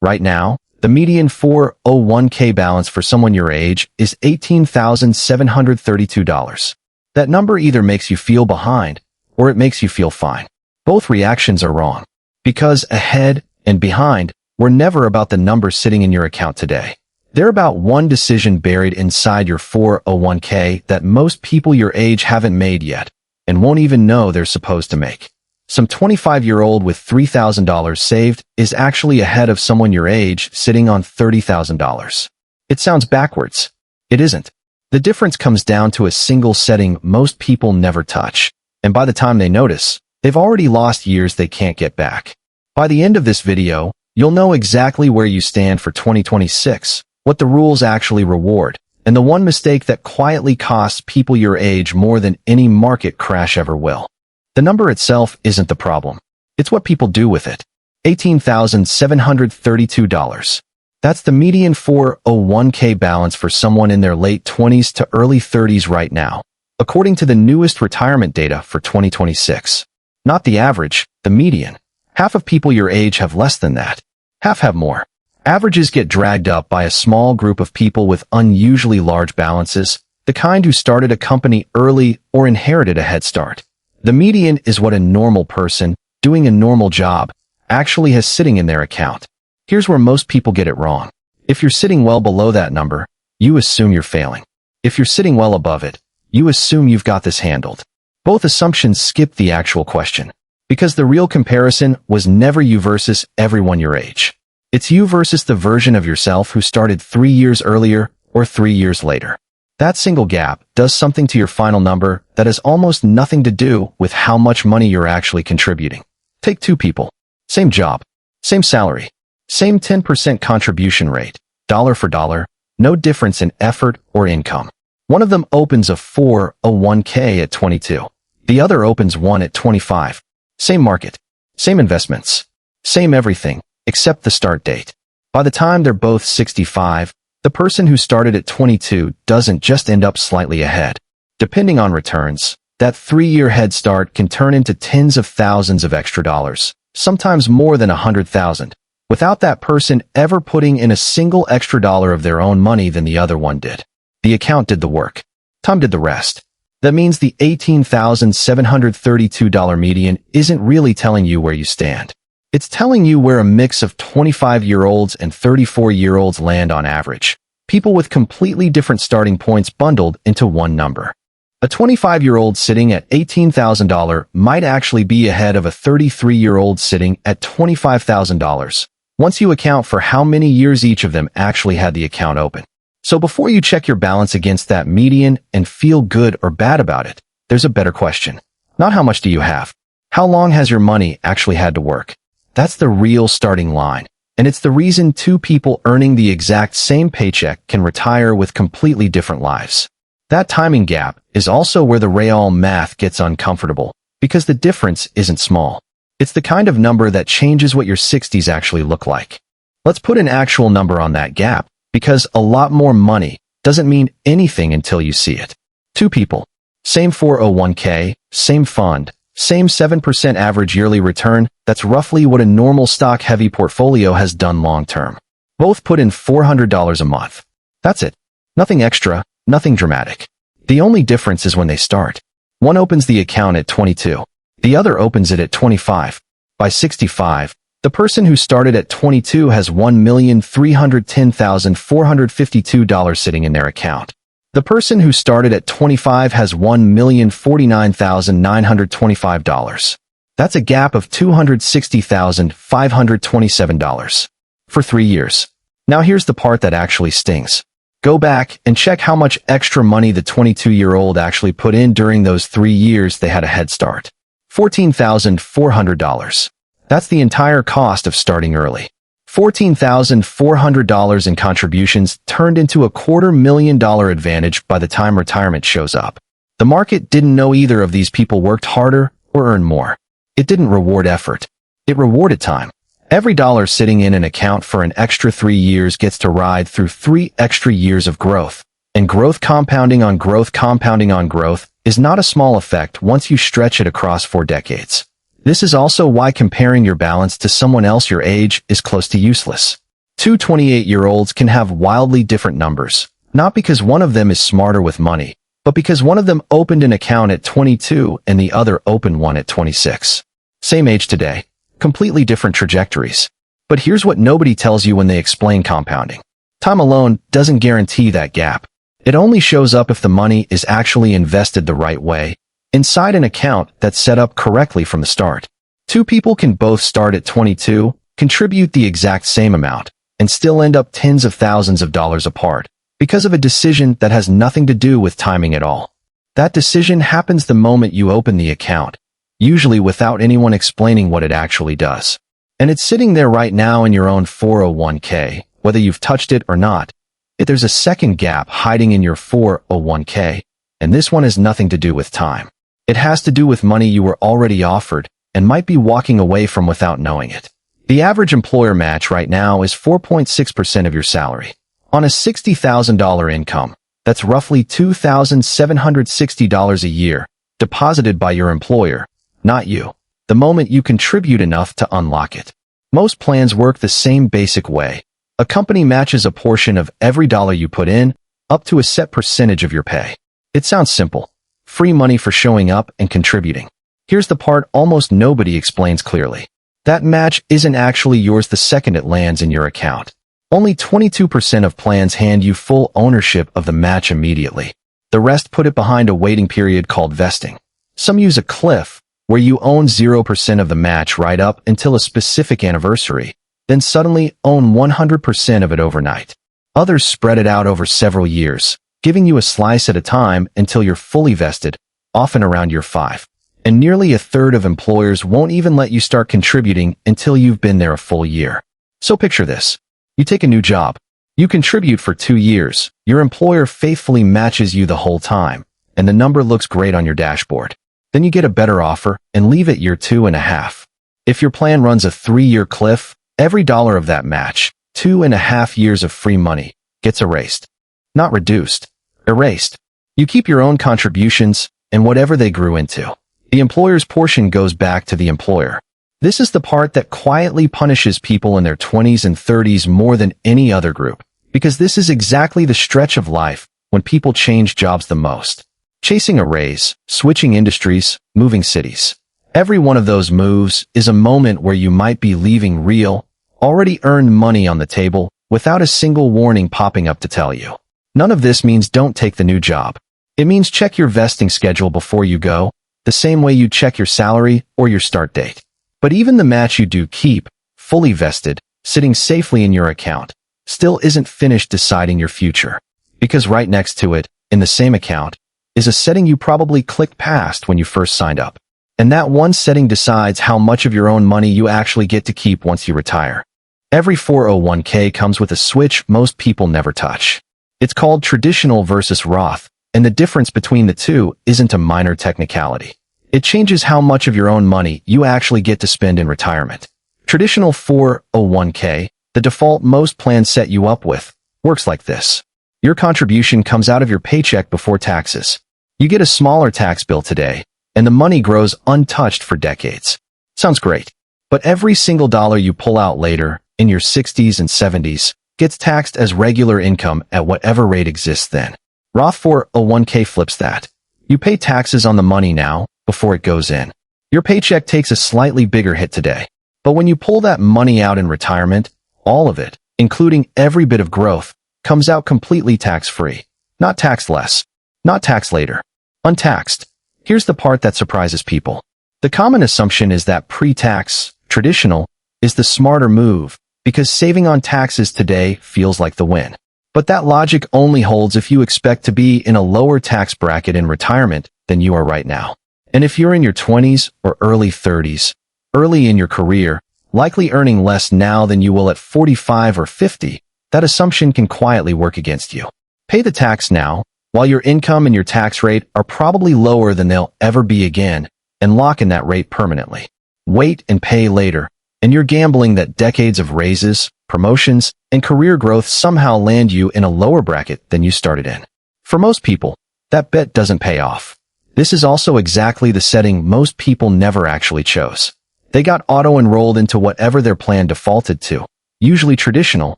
Right now, the median 401k balance for someone your age is $18,732. That number either makes you feel behind or it makes you feel fine. Both reactions are wrong. Because ahead and behind were never about the number sitting in your account today. They're about one decision buried inside your 401k that most people your age haven't made yet and won't even know they're supposed to make. Some 25-year-old with $3,000 saved is actually ahead of someone your age sitting on $30,000. It sounds backwards. It isn't. The difference comes down to a single setting most people never touch, and by the time they notice, they've already lost years they can't get back. By the end of this video, you'll know exactly where you stand for 2026, what the rules actually reward, and the one mistake that quietly costs people your age more than any market crash ever will. The number itself isn't the problem. It's what people do with it. $18,732. That's the median 401k balance for someone in their late 20s to early 30s right now, according to the newest retirement data for 2026. Not the average, the median. Half of people your age have less than that. Half have more. Averages get dragged up by a small group of people with unusually large balances, the kind who started a company early or inherited a head start. The median is what a normal person, doing a normal job, actually has sitting in their account. Here's where most people get it wrong. If you're sitting well below that number, you assume you're failing. If you're sitting well above it, you assume you've got this handled. Both assumptions skip the actual question, because the real comparison was never you versus everyone your age. It's you versus the version of yourself who started 3 years earlier or 3 years later. That single gap does something to your final number that has almost nothing to do with how much money you're actually contributing. Take two people. Same job. Same salary. Same 10% contribution rate. Dollar for dollar. No difference in effort or income. One of them opens a 401k at 22. The other opens one at 25. Same market. Same investments. Same everything, except the start date. By the time they're both 65, the person who started at 22 doesn't just end up slightly ahead. Depending on returns, that 3-year head start can turn into tens of thousands of extra dollars, sometimes more than 100,000, without that person ever putting in a single extra dollar of their own money than the other one did. The account did the work. Time did the rest. That means the $18,732 median isn't really telling you where you stand. It's telling you where a mix of 25-year-olds and 34-year-olds land on average. People with completely different starting points bundled into one number. A 25-year-old sitting at $18,000 might actually be ahead of a 33-year-old sitting at $25,000, once you account for how many years each of them actually had the account open. So before you check your balance against that median and feel good or bad about it, there's a better question. Not how much do you have? How long has your money actually had to work? That's the real starting line, and it's the reason two people earning the exact same paycheck can retire with completely different lives. That timing gap is also where the real math gets uncomfortable, because the difference isn't small. It's the kind of number that changes what your 60s actually look like. Let's put an actual number on that gap, because a lot more money doesn't mean anything until you see it. Two people, same 401k, same fund, same 7% average yearly return. That's roughly what a normal stock-heavy portfolio has done long-term. Both put in $400 a month. That's it. Nothing extra, nothing dramatic. The only difference is when they start. One opens the account at 22. The other opens it at 25. By 65, the person who started at 22 has $1,310,452 sitting in their account. The person who started at 25 has $1,049,925. That's a gap of $260,527 for 3 years. Now here's the part that actually stings. Go back and check how much extra money the 22-year-old actually put in during those 3 years they had a head start. $14,400. That's the entire cost of starting early. $14,400 in contributions turned into a $250,000 advantage by the time retirement shows up. The market didn't know either of these people worked harder or earned more. It didn't reward effort. It rewarded time. Every dollar sitting in an account for an extra 3 years gets to ride through 3 extra years of growth. And growth compounding on growth compounding on growth is not a small effect once you stretch it across 4 decades. This is also why comparing your balance to someone else your age is close to useless. Two 28-year-olds can have wildly different numbers, not because one of them is smarter with money, but because one of them opened an account at 22 and the other opened one at 26. Same age today, completely different trajectories. But here's what nobody tells you when they explain compounding. Time alone doesn't guarantee that gap. It only shows up if the money is actually invested the right way, inside an account that's set up correctly from the start. Two people can both start at 22, contribute the exact same amount, and still end up tens of thousands of dollars apart, because of a decision that has nothing to do with timing at all. That decision happens the moment you open the account, usually without anyone explaining what it actually does. And it's sitting there right now in your own 401k, whether you've touched it or not. If there's a second gap hiding in your 401k, and this one has nothing to do with time. It has to do with money you were already offered and might be walking away from without knowing it. The average employer match right now is 4.6% of your salary. On a $60,000 income, that's roughly $2,760 a year, deposited by your employer, not you, the moment you contribute enough to unlock it. Most plans work the same basic way. A company matches a portion of every dollar you put in, up to a set percentage of your pay. It sounds simple. Free money for showing up and contributing. Here's the part almost nobody explains clearly. That match isn't actually yours the second it lands in your account. Only 22% of plans hand you full ownership of the match immediately. The rest put it behind a waiting period called vesting. Some use a cliff, where you own 0% of the match right up until a specific anniversary, then suddenly own 100% of it overnight. Others spread it out over several years, giving you a slice at a time until you're fully vested, often around year 5. And nearly a third of employers won't even let you start contributing until you've been there a full year. So picture this. You take a new job. You contribute for 2 years. Your employer faithfully matches you the whole time, and the number looks great on your dashboard. Then you get a better offer and leave at year 2.5. If your plan runs a 3-year cliff, every dollar of that match, 2.5 years of free money, gets erased. Not reduced. Erased. You keep your own contributions and whatever they grew into. The employer's portion goes back to the employer. This is the part that quietly punishes people in their 20s and 30s more than any other group, because this is exactly the stretch of life when people change jobs the most. Chasing a raise, switching industries, moving cities. Every one of those moves is a moment where you might be leaving real, already earned money on the table without a single warning popping up to tell you. None of this means don't take the new job. It means check your vesting schedule before you go, the same way you check your salary or your start date. But even the match you do keep, fully vested, sitting safely in your account, still isn't finished deciding your future. Because right next to it, in the same account, is a setting you probably clicked past when you first signed up. And that one setting decides how much of your own money you actually get to keep once you retire. Every 401k comes with a switch most people never touch. It's called traditional versus Roth, and the difference between the two isn't a minor technicality. It changes how much of your own money you actually get to spend in retirement. Traditional 401k, the default most plans set you up with, works like this. Your contribution comes out of your paycheck before taxes. You get a smaller tax bill today, and the money grows untouched for decades. Sounds great. But every single dollar you pull out later, in your 60s and 70s, gets taxed as regular income at whatever rate exists then. Roth 401k flips that. You pay taxes on the money now, before it goes in. Your paycheck takes a slightly bigger hit today. But when you pull that money out in retirement, all of it, including every bit of growth, comes out completely tax-free. Not taxed less. Not taxed later. Untaxed. Here's the part that surprises people. The common assumption is that pre-tax, traditional, is the smarter move, because saving on taxes today feels like the win. But that logic only holds if you expect to be in a lower tax bracket in retirement than you are right now. And if you're in your 20s or early 30s, early in your career, likely earning less now than you will at 45 or 50, that assumption can quietly work against you. Pay the tax now, while your income and your tax rate are probably lower than they'll ever be again, and lock in that rate permanently. Wait and pay later, and you're gambling that decades of raises, promotions, and career growth somehow land you in a lower bracket than you started in. For most people, that bet doesn't pay off. This is also exactly the setting most people never actually chose. They got auto-enrolled into whatever their plan defaulted to, usually traditional,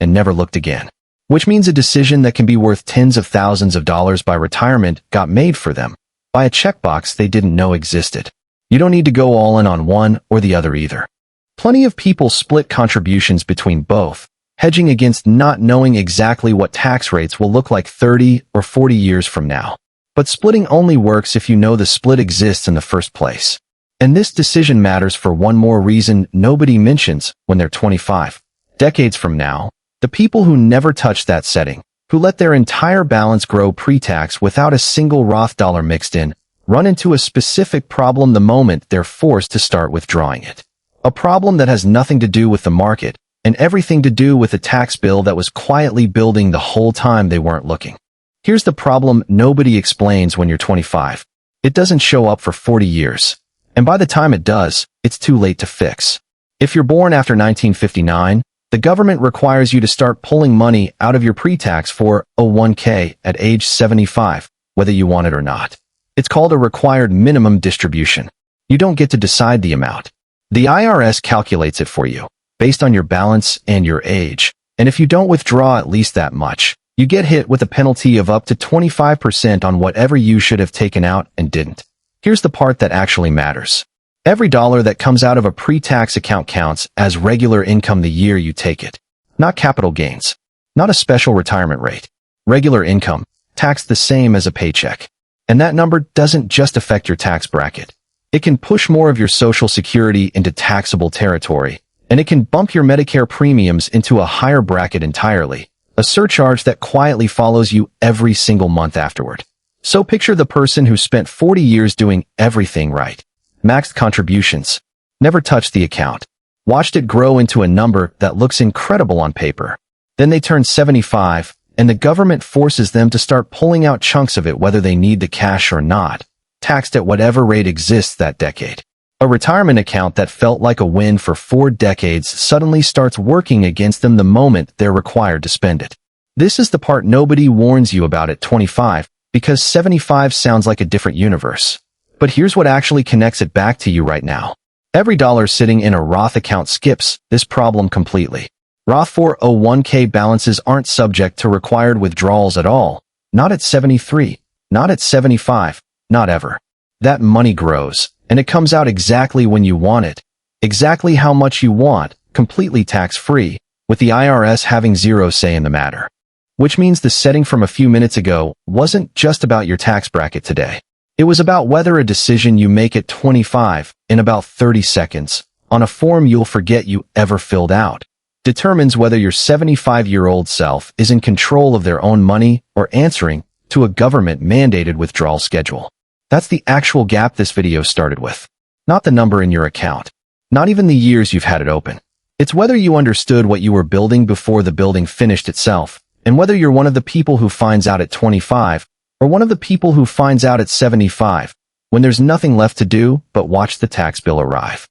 and never looked again. Which means a decision that can be worth tens of thousands of dollars by retirement got made for them by a checkbox they didn't know existed. You don't need to go all in on one or the other either. Plenty of people split contributions between both, hedging against not knowing exactly what tax rates will look like 30 or 40 years from now. But splitting only works if you know the split exists in the first place. And this decision matters for one more reason nobody mentions when they're 25. Decades from now, the people who never touched that setting, who let their entire balance grow pre-tax without a single Roth dollar mixed in, run into a specific problem the moment they're forced to start withdrawing it. A problem that has nothing to do with the market and everything to do with a tax bill that was quietly building the whole time they weren't looking. Here's the problem nobody explains when you're 25. It doesn't show up for 40 years. And by the time it does, it's too late to fix. If you're born after 1959, the government requires you to start pulling money out of your pre-tax 401k at age 75, whether you want it or not. It's called a required minimum distribution. You don't get to decide the amount. The IRS calculates it for you, based on your balance and your age. And if you don't withdraw at least that much, you get hit with a penalty of up to 25% on whatever you should have taken out and didn't. Here's the part that actually matters. Every dollar that comes out of a pre-tax account counts as regular income the year you take it. Not capital gains. Not a special retirement rate. Regular income, taxed the same as a paycheck. And that number doesn't just affect your tax bracket. It can push more of your Social Security into taxable territory, and it can bump your Medicare premiums into a higher bracket entirely, a surcharge that quietly follows you every single month afterward. So picture the person who spent 40 years doing everything right. Maxed contributions. Never touched the account. Watched it grow into a number that looks incredible on paper. Then they turn 75, and the government forces them to start pulling out chunks of it whether they need the cash or not, taxed at whatever rate exists that decade. A retirement account that felt like a win for 4 decades suddenly starts working against them the moment they're required to spend it. This is the part nobody warns you about at 25, because 75 sounds like a different universe. But here's what actually connects it back to you right now. Every dollar sitting in a Roth account skips this problem completely. Roth 401k balances aren't subject to required withdrawals at all. Not at 73. Not at 75. Not ever. That money grows, and it comes out exactly when you want it. Exactly how much you want, completely tax-free, with the IRS having zero say in the matter. Which means the setting from a few minutes ago wasn't just about your tax bracket today. It was about whether a decision you make at 25, in about 30 seconds, on a form you'll forget you ever filled out, determines whether your 75-year-old self is in control of their own money or answering to a government-mandated withdrawal schedule. That's the actual gap this video started with. Not the number in your account. Not even the years you've had it open. It's whether you understood what you were building before the building finished itself, and whether you're one of the people who finds out at 25, or one of the people who finds out at 75, when there's nothing left to do but watch the tax bill arrive.